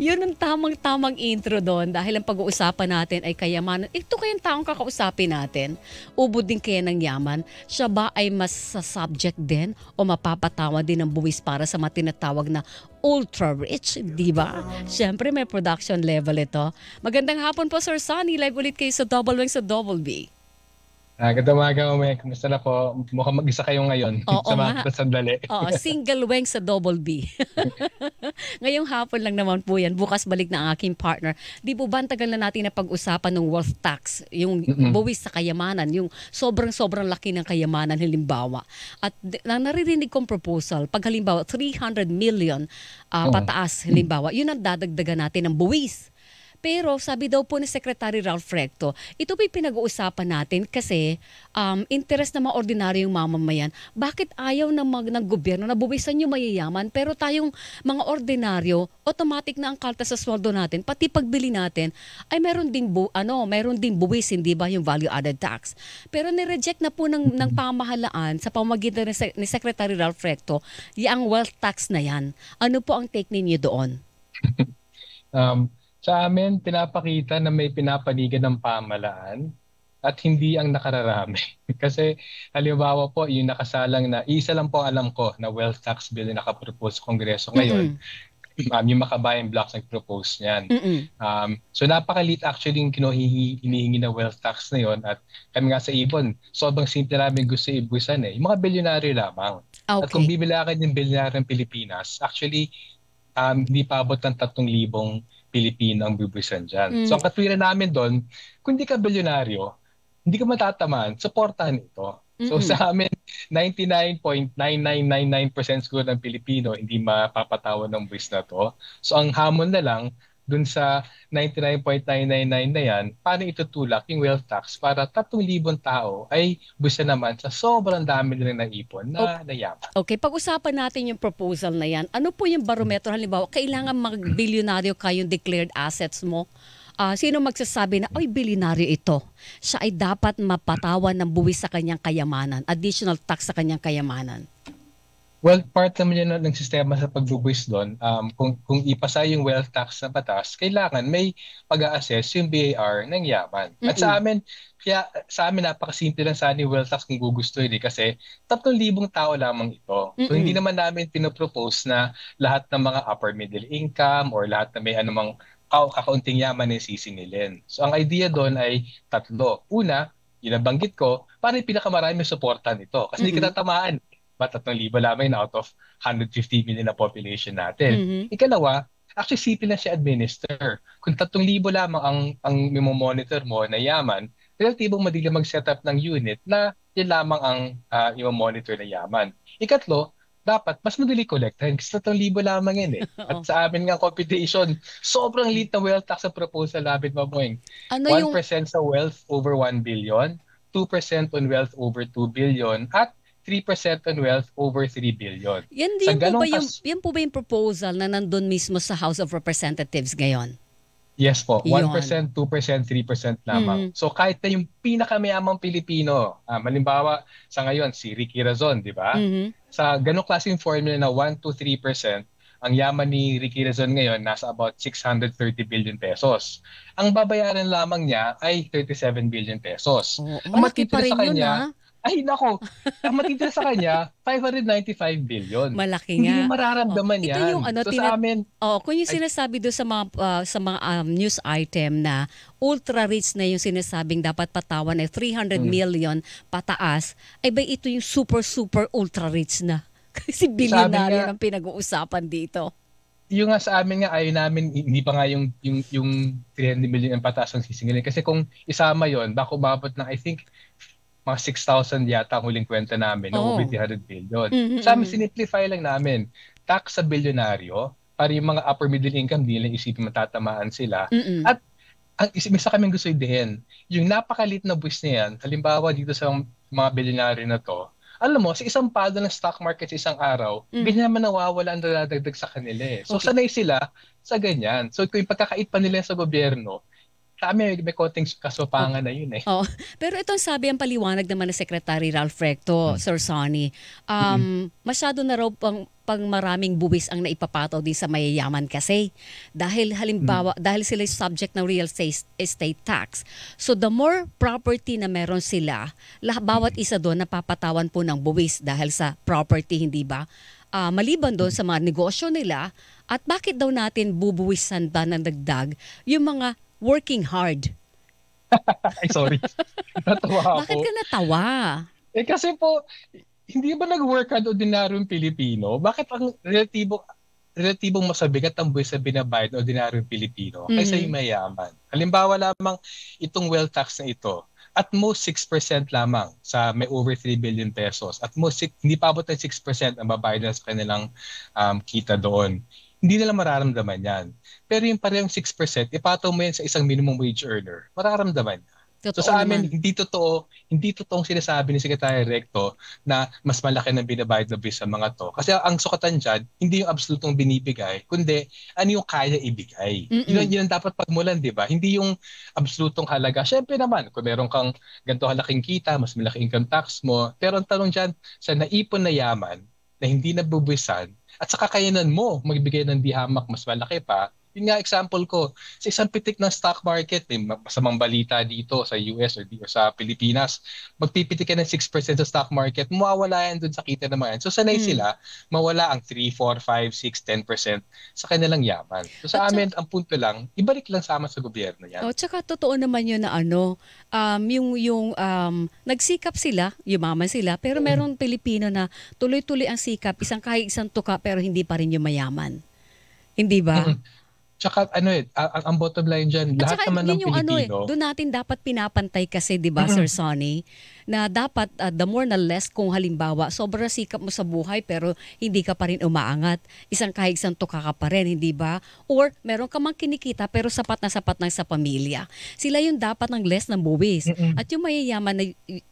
Yun ang tamang-tamang intro doon dahil ang pag-uusapan natin ay kayamanan. Ito kayang taong kakausapin natin, ubod din kaya ng yaman, siya ba ay mas sa subject din o mapapatawa din ng buwis para sa mga tinatawag na ultra rich, di ba? Siyempre may production level ito. Magandang hapon po Sir Sunny, live ulit kayo sa Double Wing sa Double B. Ganda umaga, Ume. Kumusta na po? Mukhang mag-isa kayo ngayon. Oo Samahan nga. kita sandali. Oo, single wing sa Double B. Ngayong hapon lang naman po yan. Bukas balik na ang aking partner. Di po ba ang tagal na natin na pag-usapan ng wealth tax, yung Mm-mm. buwis sa kayamanan, yung sobrang laki ng kayamanan halimbawa. At naririnig kong proposal, pag halimbawa 300 million Oo. pataas halimbawa, yun ang dadagdagan natin ng buwis. Pero sabi daw po ni Secretary Ralph Recto, ito po'y pinag-uusapan natin kasi interest ng mga ordinaryong mamamayan. Bakit ayaw ng gobyerno na buwisan yung mayayaman pero tayong mga ordinaryo, automatic na ang kalta sa sweldo natin, pati pagbili natin, ay meron ding buwis, hindi ba yung value added tax. Pero ni-reject na po ng pamahalaan sa pamamagitan ni Secretary Ralph Recto, yung wealth tax na yan. Ano po ang take ninyo doon? Um, sa amin, pinapakita na may pinapanigan ng pamahalaan at hindi ang nakararami. Kasi halimbawa po, yung nakasalang na, isa lang po ang alam ko na wealth tax bill na nakapropose sa Kongreso ngayon, Mm-mm. yung Makabayan Blocks nag-propose niyan. Mm-mm. So napakaliit actually yung hinihingi na wealth tax na yon at kami nga sa Ibon, sobrang simple namin gusto ibusan eh. Yung mga bilyonaryo lamang. At kung Okay. bibilakan yung bilyonaryo ng Pilipinas, actually, hindi pa abot ng 3,000 Pilipino ang bibusan dyan. So Mm. ang katwiran namin doon, kung hindi ka bilyonaryo, hindi ka matatamaan, supportahan ito. So Mm. sa amin, 99.9999% siguro ng Pilipino hindi mapapatawan ng buwis na to. So ang hamon na lang, dun sa 99.999 na yan, paano itutulak yung wealth tax para 3,000 tao ay buwis na naman sa sobrang dami nila naipon O- na yaman. Okay, pag-usapan natin yung proposal na yan. Ano po yung barometro? Halimbawa, kailangan mag-bilyonaryo kayong declared assets mo. Sino magsasabi na, ay, bilyonaryo ito. Siya ay dapat mapatawan ng buwis sa kanyang kayamanan, additional tax sa kanyang kayamanan. Well, part naman yan ng sistema sa pagbubuwis doon. Kung ipasa yung wealth tax na batas, kailangan may pag-a-assess yung BAR ng yaman. At Mm-mm. sa amin napakasimple lang sana yung wealth tax kung gugustuhin eh, kasi 3,000 tao lamang ito. So hindi Mm-mm. naman namin pinopropose na lahat ng mga upper middle income or lahat na may anumang kakaunting yaman ay sisingilin. So ang idea doon ay tatlo. Una, yun ang banggit ko, para yung pinakamarami suporta nito. Kasi hindi Mm-mm. kita tamaan ba 3,000 lamang out of 150 million na population natin. Mm-mm. Ikalawa, actually simple na siya administer. Kung 3,000 lamang ang monitor mo na yaman, relatibong madali mag-set up ng unit na yun lamang ang monitor na yaman. Ikatlo, dapat mas madali kolektahin kasi 3,000 lamang yan eh. Oo. At sa amin nga computation, sobrang liit na wealth tax sa proposal namin, Mamoy. Ano yung 1% sa wealth over 1 billion, 2% on wealth over 2 billion, at 3% on wealth over 3 billion. yan, Sa yan po ba ganong yung kas yan po ba yung proposal na nandun mismo sa House of Representatives ngayon? Yes po, Yon. 1%, 2%, 3% lamang. Mm. So kahit na yung pinakamayamang Pilipino, halimbawa sa ngayon si Ricky Razon, di ba? Mhm. Sa ganong klaseng formula na 1 to 3%, ang yaman ni Ricky Razon ngayon nasa about 630 billion pesos. Ang babayaran lamang niya ay 37 billion pesos. Oo, Ang malaki pa matitira sa rin yun kanya, ha. ay nako, ang matitira sa kanya, 595 billion. Malaki Hindi niya nga. Oh, mararamdaman ito yan. yung ano So sa amin, kung yung ay, sinasabi do sa mga news item na ultra rich na yung sinasabing dapat patawan ay 300 mm, million pataas, ay ba ito yung super super ultra rich na? Kasi sa amin nga, bilyonaryo ng pinag-uusapan dito. yung nga sa amin nga ayaw namin hindi pa nga yung 300 million ang pataas ang sisingilin kasi kung isama yon baka umabot ng I think mga 6,000 yata ang huling kwenta namin na over Oh. 300 billion. Mhm, Sa amin mhm. sinimplify lang namin tax sa bilyonaryo para yung mga upper middle income di lang isipin matatamaan sila Mm. at ang isa kaming gusto idehin yung napakalit na buwis na yan halimbawa dito sa mga bilyonaryo na to. Alam mo, sa isang palo ng stock market sa isang araw, Mm. ganyan naman nawawala ang dadagdag sa kanila eh. So Okay. sanay sila sa ganyan. So kung yung pagkakait pa nila sa gobyerno, may konting kasopangan na yun eh. Oh, pero itong sabi ang paliwanag naman ni Secretary Ralph Recto, Sir Sonny, masyado na raw pang maraming buwis ang naipapataw din sa mayayaman kasi. Dahil halimbawa, dahil sila subject ng real estate tax. So the more property na meron sila, bawat isa doon napapatawan po ng buwis dahil sa property, hindi ba? Maliban doon sa mga negosyo nila, at bakit daw natin bubuwisan ba ng dagdag yung mga working hard? Ay, sorry. Natawa ako. Bakit ka natawa? Kasi po, hindi ba nag-work hard ordinaryong Pilipino? Bakit ang relatibong masabigat ang buwis sa binabayad ng ordinaryong Pilipino kaysa yung mayaman? Halimbawa lamang itong wealth tax na ito, at most 6% lamang sa may over 3 billion pesos. At most, hindi pa abot ng 6% ang babayad na sa kanilang kita doon. Hindi nila mararamdaman yan. Pero yung parehong 6%, ipataw mo yan sa isang minimum wage earner, mararamdaman niya. So sa amin, hindi totoong sinasabi ni Secretary Recto na mas malaki ng binabayad na buwis sa mga to. Kasi ang sukatan dyan, hindi yung absolutong binibigay, kundi ano yung kaya ibigay. Yun ang dapat pagmulan, di ba? Hindi yung absolutong halaga. Siyempre naman, kung meron kang ganito halaking kita, mas malaki income tax mo. Pero ang tanong dyan, sa naipon na yaman, na hindi nabubuwisan, at sa kakayanan mo magbigay ng dihamak mas malaki pa. Yun nga example ko, sa isang pitik ng stock market, may masamang balita dito sa US o sa Pilipinas, magpipitik ka ng 6% sa stock market, mawawala yan dun sa kita ng mga yan. So sanay sila, mawala ang 3, 4, 5, 6, 10% sa kanilang yaman. So sa amin, ang punto lang, ibalik lang sama sa gobyerno yan. Tsaka totoo naman yun na nagsikap sila, yumaman sila, pero merong Pilipino na tuloy-tuloy ang sikap, kahit isang tuka, pero hindi pa rin yung mayaman. Hindi ba? Tsaka ang bottom line dyan, lahat naman ng Pilipino. Doon natin dapat pinapantay kasi, di ba, Sir Sonny, na dapat the more na less kung halimbawa, sobrang sikap mo sa buhay pero hindi ka pa rin umaangat. Kahit isang tuka ka pa rin, hindi ba? Or meron ka mang kinikita pero sapat na sa pamilya. Sila yung dapat ng less ng buwis. At yung mayayaman na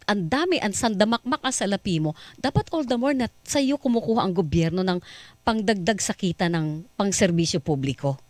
ang dami, ang sandamakmak ang salapi mo, dapat all the more na sa iyo kumukuha ang gobyerno ng pangdagdag sa kita ng pangserbisyo publiko.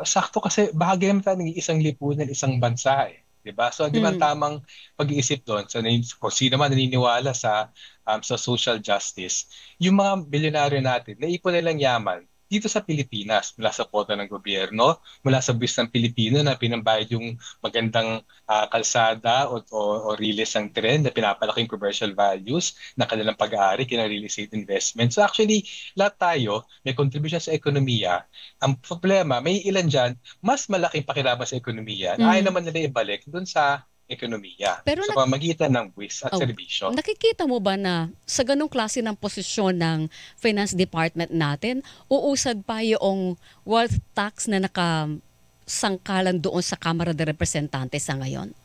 Sakto kasi bahagi naman tayo ng isang lipunan, isang bansa eh. Diba? So, di ba tamang pag-iisip doon? So, kung sino man naniniwala sa social justice, yung mga bilyonaryo natin, naipon nilang yaman dito sa Pilipinas, mula sa pota ng gobyerno, mula sa buwis ng Pilipino na pinambayad yung magandang kalsada o riles ng tren na pinapalaking commercial values na kanilang pag-aari, kina real estate investment. So actually, lahat tayo may contribution sa ekonomiya. Ang problema, may ilan dyan, mas malaking pakilabas sa ekonomiya na ayaw naman nila ibalik dun sa ekonomiya. Pero sa pamagitan ng buwis at serbisyo. Nakikita mo ba na sa ganong klase ng posisyon ng Finance Department natin, uusad pa yung wealth tax na nakasangkalan doon sa Kamara de Representantes sa ngayon?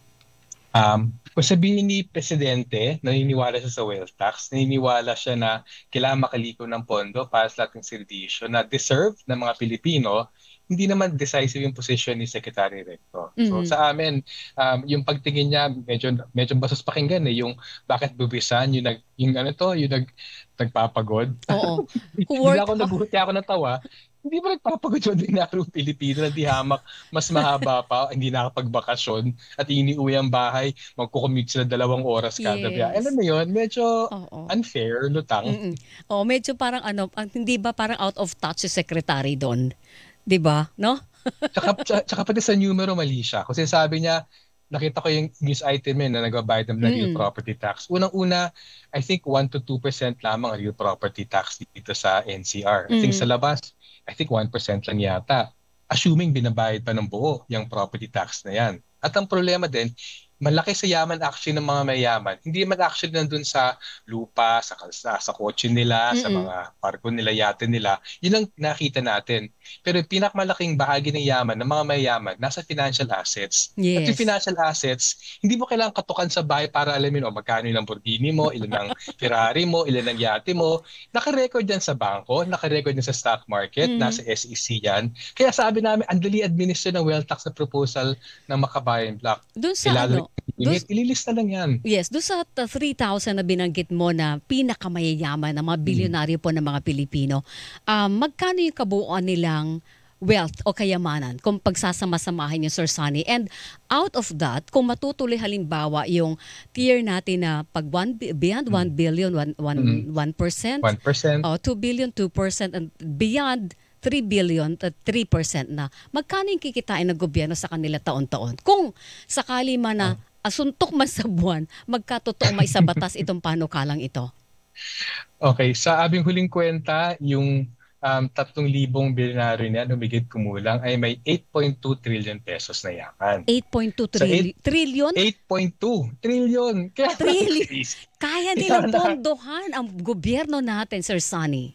Kung sabihin ni Presidente, naniniwala siya sa wealth tax, naniniwala siya na kailangan makaliko ng pondo para sa lahat ng serbisyo na deserve ng mga Pilipino, hindi naman decisive yung position ni Secretary Recto. So sa amin, yung pagtingin niya medyo basos pakinggan eh, yung bakit bubisan, yung nagpapagod. Oo. Naguhuti ako ng tawa. Hindi ba nagpapagod yung ordinaryong Pilipino na di hamak, mas mahaba pa, hindi nakakapagbakasyon at iniuwi ang bahay, magkukommute sila 2 oras kada biyahe. Alam mo yun, medyo unfair, lutang. Medyo parang hindi ba parang out of touch si Secretary doon? 'Di ba? No? Tsaka pati sa numero mali siya. Kasi sabi niya, nakita ko yung news item na nagbabayad ng real property tax. Unang-una, I think 1 to 2% lamang ang real property tax dito sa NCR. I think sa labas, I think 1% lang yata. Assuming binabayad pa ng buo yung property tax na yan. At ang problema din, malaki sa yaman actually ng mga mayaman. Hindi man actually nandun sa lupa, sa kalsa, sa kotse nila, sa mga parko nila, yate nila. Yun ang nakita natin. Pero yung pinakamalaking bahagi ng yaman ng mga mayaman, nasa financial assets. Yes. At yung financial assets, hindi mo kailangan katukan sa bahay para alamin magkano yung Lamborghini mo, ilan ang Ferrari mo, ilan ang yate mo. Naka-record yan sa bangko, naka-record yan sa stock market, nasa SEC yan. Kaya sabi namin, ang dali administer ng wealth tax na proposal ng Makabayan Black. Doon sa Ililista lang yan. Yes, doon sa 3,000 na binanggit mo na pinakamayayaman na mga bilyonaryo po ng mga Pilipino, magkano yung kabuuan nilang wealth o kayamanan kung pagsasama-samahin yung Sir Sunny. And out of that, kung matutuloy halimbawa yung tier natin na pag beyond 1 billion, 1%, 1%. 2 billion, 2%, and beyond 3 billion at 3% na, magkano yung kikitain ng gobyerno sa kanila taon-taon? Kung sakali man na asuntok man sa buwan, magkatotoong maisabatas itong panukalang ito? Okay, sa aming huling kwenta, yung 3,000 bilyonaryo niya, humigit kumulang, ay may 8.2 trillion pesos na yaman. 8.2 trillion? 8.2 trillion. Kaya nilang pondohan ang gobyerno natin, Sir Sunny.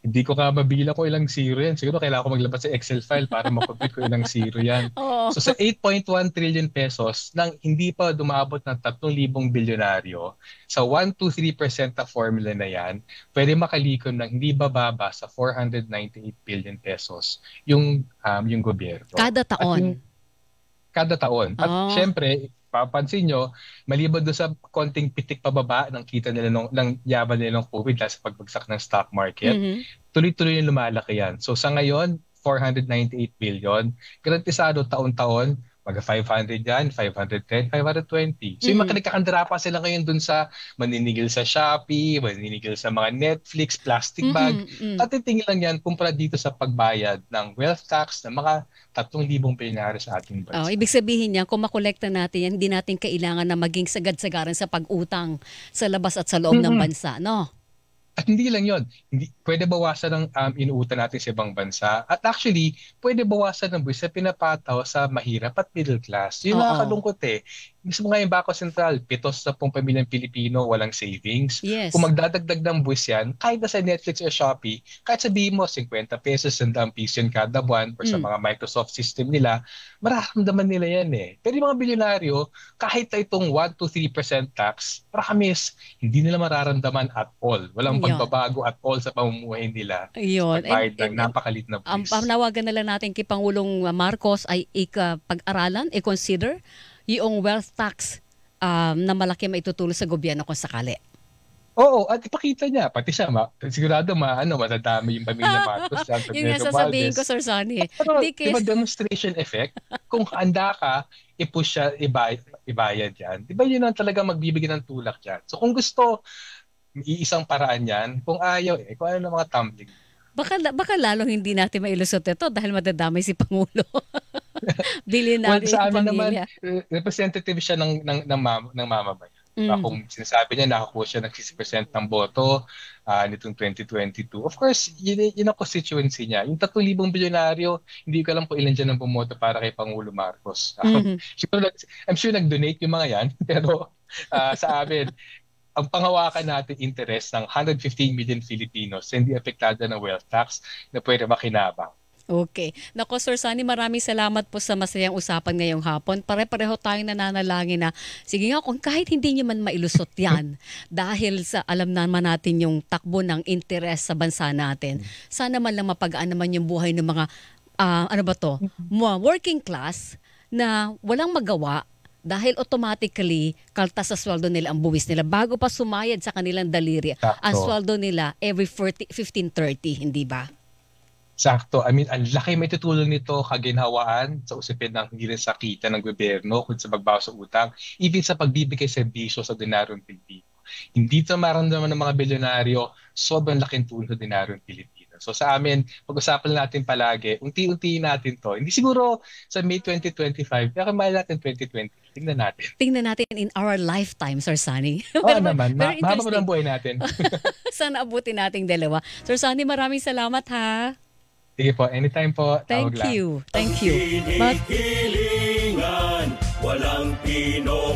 Hindi ko ka mabila ko ilang zero yan. Siguro kailangan ko maglabas sa Excel file para makompute ko ilang zero yan. So sa 8.1 trillion pesos, nang hindi pa dumaabot ng 3,000 bilyonaryo, sa 1-3% na formula na yan, pwede makalikom ng hindi bababa sa 498 billion pesos yung gobyerno. Kada taon? Kada taon. At syempre, papansin nyo, maliban doon sa konting pitik pababa ng kita nila ng yaman nila ng COVID dahil sa pagbagsak ng stock market, tuloy-tuloy yung lumalaki yan. So sa ngayon, 498 billion, garantisado taon-taon, mag 500 yan, 510, 520. So yung mga nagkakandara pa sila ngayon dun sa maninigil sa Shopee, maninigil sa mga Netflix, plastic bag. Tatitingin lang yan kumpara dito sa pagbayad ng wealth tax ng mga 3,000 bilyonaryo sa ating bansa. Ibig sabihin niya, kung makolekta natin yan, hindi natin kailangan na maging sagad-sagaran sa pag-utang sa labas at sa loob ng bansa, no? At hindi lang yon, pwede bawasan ng inuutan natin sa ibang bansa. At actually, pwede bawasan ng buwis sa pinapataw sa mahirap at middle class. Yung nakakalungkot eh. Mismo nga yung Bako Sentral, 7 pamilyang Pilipino walang savings. Yes. Kung magdadagdag ng buwis yan, kahit na sa Netflix o Shopee, kahit sabihin mo 50 pesos, 100 piso yun kada buwan or sa mga Microsoft system nila, mararamdaman nila yan eh. Pero yung mga bilyonaryo, kahit na itong 1-3% tax, promise, hindi nila mararamdaman at all. Walang pagbabago at all sa pamumuhay nila. Pagbayad ng napakalit na buwis. Panawagan na lang natin kay Pangulong Marcos ay pag-aralan, i-consider yung wealth tax na malaki maitutulong sa gobyerno kung sakali. Oo, at ipakita niya. Pati siya, sigurado matadami yung pamilya Marcos. Yun nga sasabihin ko, Sir Sunny. Pero diba demonstration effect? Kung handa ka, i-push siya, ibayad yan. Diba yun ang talaga magbibigay ng tulak dyan? So kung gusto, iisang paraan yan. Kung ayaw, kung ano ng mga tumbling. Baka lalong hindi natin mailusot ito dahil madadamay si Pangulo. Bilionary sa amin pamilya. naman, representative siya ng mamamayan. Kung sinasabi niya, nakakuha siya ng 60% ng boto nitong 2022. Of course, yun ang constituency niya. Yung 3,000 bilyonaryo, hindi ko alam po ilan dyan ang bumoto para kay Pangulo Marcos. I'm sure nag-donate yung mga yan. Pero sa amin, ang panghawakan natin interest ng 115 million Filipinos hindi apektado ng wealth tax na pwede makinabang. Okay. Nako, Sir Sunny, maraming salamat po sa masayang usapan ngayong hapon. Pare-pareho tayong nananalangin na, sige nga, kung kahit hindi nyo man mailusot yan, dahil sa alam naman natin yung takbo ng interes sa bansa natin, sana man lang mapagaan naman yung buhay ng mga, working class na walang magawa dahil automatically kaltas sa sweldo nila ang buwis nila bago pa sumayad sa kanilang daliri. Ang sweldo nila every 15-30, hindi ba? Sakto. I mean, ang laki may tutulong nito kaginhawaan sa usapin ng hindi rin sa kita ng gobyerno kung sa pagbawas sa utang, even sa pagbibigay serbisyo sa ordinaryong Pilipino. Hindi ito maramdaman ng mga bilyonaryo, sobrang laking tulong sa ordinaryong Pilipino. So sa amin, pag-usapan natin palagi, unti-unti natin to. Hindi siguro sa May 2025, pero mahal natin 2020. Tingnan natin. Tingnan natin in our lifetime, Sir Sunny. Oo naman, mahaba mo ng buhay natin. Sana abutin nating dalawa. Sir Sunny, maraming salamat ha. Sige po, anytime po. Thank you. Thank you. Walang Pino